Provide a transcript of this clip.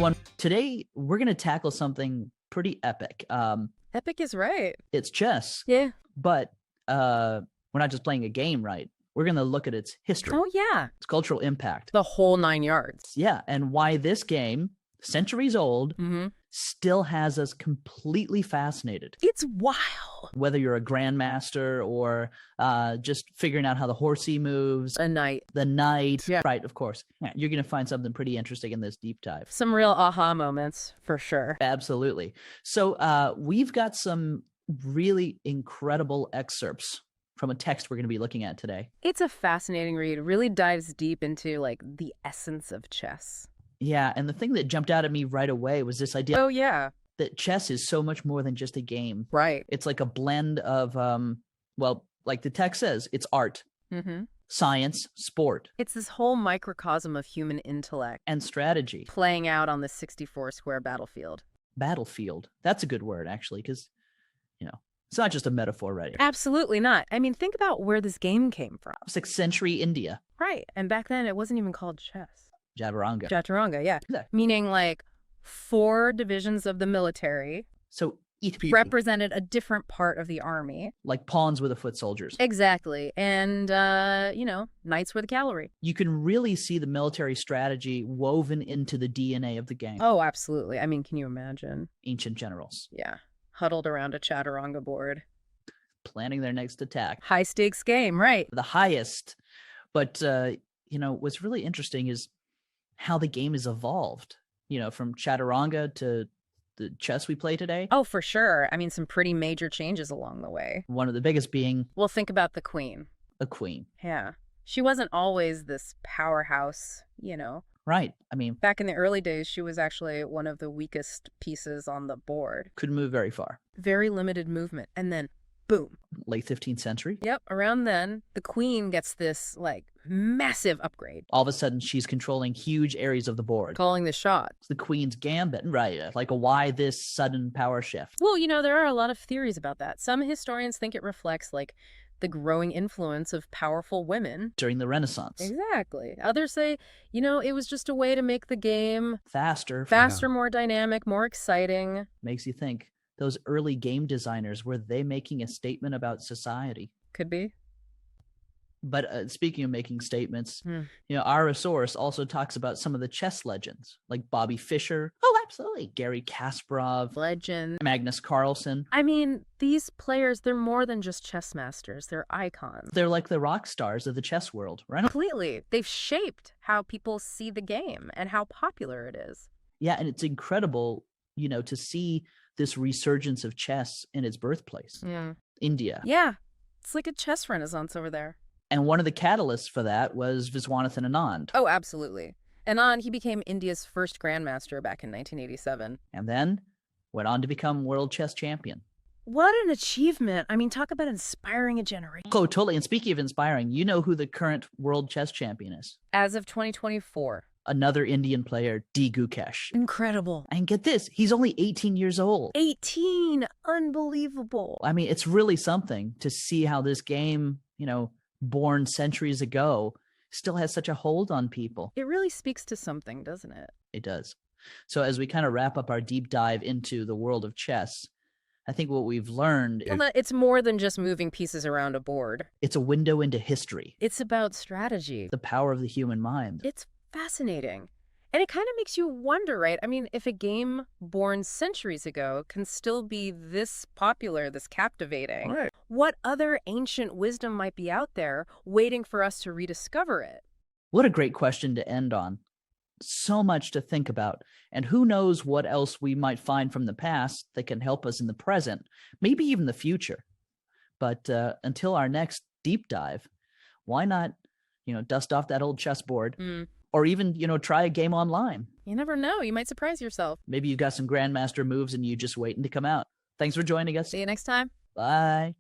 everyone. Today, we're going to tackle something pretty epic. Epic is right. It's chess. Yeah. But we're not just playing a game, right? We're going to look at its history. Oh, yeah. Its cultural impact. The whole 9 yards. Yeah, and why this game, centuries old, still has us completely fascinated. It's wild. Whether you're a grandmaster or just figuring out how the horsey moves. A knight. The knight. Yeah. Right, of course. Yeah, you're going to find something pretty interesting in this deep dive. Some real aha moments, for sure. Absolutely. So we've got some really incredible excerpts from a text we're going to be looking at today. It's a fascinating read. It really dives deep into, like, the essence of chess. Yeah, and the thing that jumped out at me right away was this idea that chess is so much more than just a game. Right. It's like a blend of, well, like the text says, it's art, science, sport. It's this whole microcosm of human intellect. And strategy. Playing out on the 64-square battlefield. Battlefield. That's a good word, actually, because, you know, it's not just a metaphor, right? Absolutely not. I mean, think about where this game came from. 6th century India. Right. And back then, it wasn't even called chess. Chaturanga. Chaturanga, yeah. Exactly. Meaning, like, 4 divisions of the military. So each people represented a different part of the army. Like pawns were the foot soldiers. Exactly. And, you know, knights were the cavalry. You can really see the military strategy woven into the DNA of the game. Oh, absolutely. I mean, can you imagine? Ancient generals. Yeah. Huddled around a Chaturanga board. Planning their next attack. High stakes game, right. The highest. But, you know, what's really interesting is how the game has evolved, you know, from Chaturanga to the chess we play today. Oh, for sure. I mean, some pretty major changes along the way. One of the biggest being... Well, think about the queen. A queen. Yeah. She wasn't always this powerhouse, you know. Right. I mean... Back in the early days, she was actually one of the weakest pieces on the board. Couldn't move very far. Very limited movement. And then, boom. Late 15th century? Yep. Around then, the queen gets this, like, massive upgrade. All of a sudden, she's controlling huge areas of the board. Calling the shots. It's the queen's gambit, right? Like, why this sudden power shift? Well, you know, there are a lot of theories about that. Some historians think it reflects, like, the growing influence of powerful women. During the Renaissance. Exactly. Others say, you know, it was just a way to make the game... Faster, more dynamic, more exciting. Makes you think. Those early game designers, were they making a statement about society? Could be. But speaking of making statements, you know, our source also talks about some of the chess legends, like Bobby Fischer. Oh, absolutely. Gary Kasparov. Legend. Magnus Carlsen. I mean, these players, they're more than just chess masters. They're icons. They're like the rock stars of the chess world, right? Completely. They've shaped how people see the game and how popular it is. Yeah, and it's incredible, you know, to see this resurgence of chess in its birthplace. Yeah. India. Yeah. It's like a chess renaissance over there. And one of the catalysts for that was Viswanathan Anand. Oh, absolutely. Anand, he became India's first grandmaster back in 1987. And then went on to become world chess champion. What an achievement. I mean, talk about inspiring a generation. Oh, totally. And speaking of inspiring, you know who the current world chess champion is? As of 2024. Another Indian player, D. Gukesh. Incredible. And get this, he's only 18 years old. 18! Unbelievable. I mean, it's really something to see how this game, you know, born centuries ago, still has such a hold on people. It really speaks to something, doesn't it? It does. So as we kind of wrap up our deep dive into the world of chess, I think what we've learned... It's more than just moving pieces around a board. It's a window into history. It's about strategy. The power of the human mind. It's fascinating. And it kind of makes you wonder, right? I mean, if a game born centuries ago can still be this popular, this captivating, right, what other ancient wisdom might be out there waiting for us to rediscover it? What a great question to end on. So much to think about. And who knows what else we might find from the past that can help us in the present, maybe even the future. But until our next deep dive, why not, you know, dust off that old chessboard? Or even, you know, try a game online. You never know. You might surprise yourself. Maybe you got some grandmaster moves and you just waiting to come out. Thanks for joining us. See you next time. Bye.